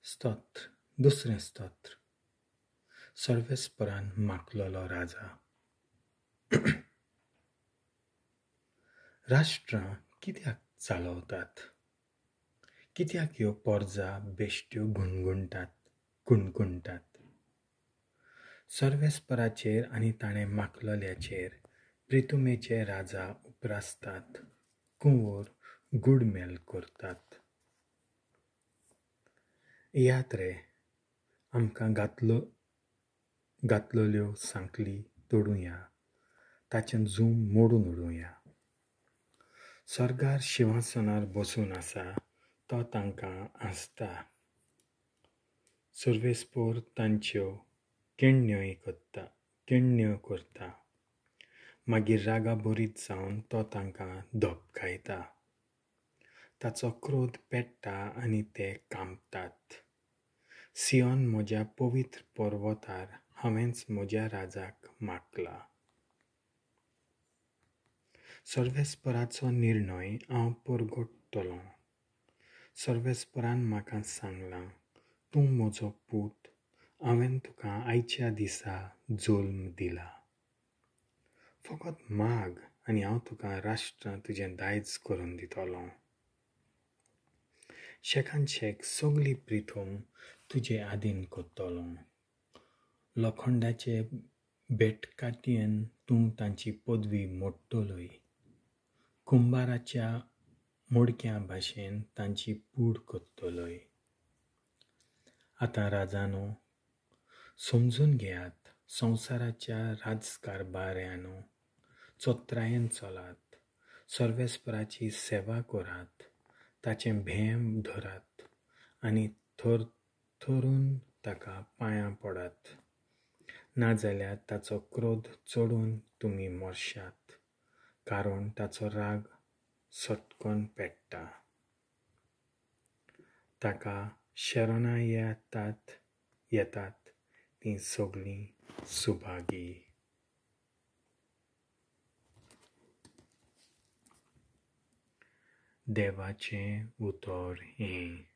स्तोत्र, दुसरें स्तोत्र. सर्वेस्परान माखलोलो राजा. राष्ट्रां कित्याक चालवतात? कित्याक ह्यो पोरजा बेश्ट्यो कुणकुणटात? सर्वेस्पराचेर आनी ताणें माखलोल्याचेर प्रितुमेचे राजा उप्रासतात, कुंवोर गुडमेल करतात. याद रे, आमकां घातलोल्यो सांकली तोडुया, ताचें जूम मोडून उडोवया. सर्गार शिंवासनार बसून आसा तो तांकां आसता. सर्वेस्पोर तांच्यो केण्ण्यो करता. मागीर रागा बोरीत जावन तो तांकां धोपकायता. ताचो क्रोध पेट्टा आनी ते कांपतात. सियोन म्हज्या पवित्र पर्वतार हांवेंच म्हज्या राजाक माखला. सर्वेस्पराचो निर्णय हांव परगटतलों. सर्वेस्परान म्हाका सांगलां, तूं म्हजो पूत, हांवें तुका आयच्या दिसा जल्म दिला. फकत माग आनी हांव तुका राष्ट्रां तुजें दायज करून दितलों. शेकान शेक सगली प्रिथूम तुजे आदीन करतलों. लोखंडाचे बेटकाट्येन तूं तांची पदवी मोडटलोय. कुंभाराच्या मोडक्या भाशेन तांची पूड करतलोय. आतां राजानो, समजून घेयात, संवसाराच्या राजकारभाऱ्यानो, चोत्रायेन चलात, सर्वेस्पराची सेवा करात, ताचें भेम धरात आनी थरथरून ताका पांयां पडात. नाजाल्यार ताचो क्रोध चडून तुमी मरशात, कारण ताचो राग सटकन पेट्टा. ताका शरणां येतात तीं सगळीं सुभागी. देवाचें उतर हें.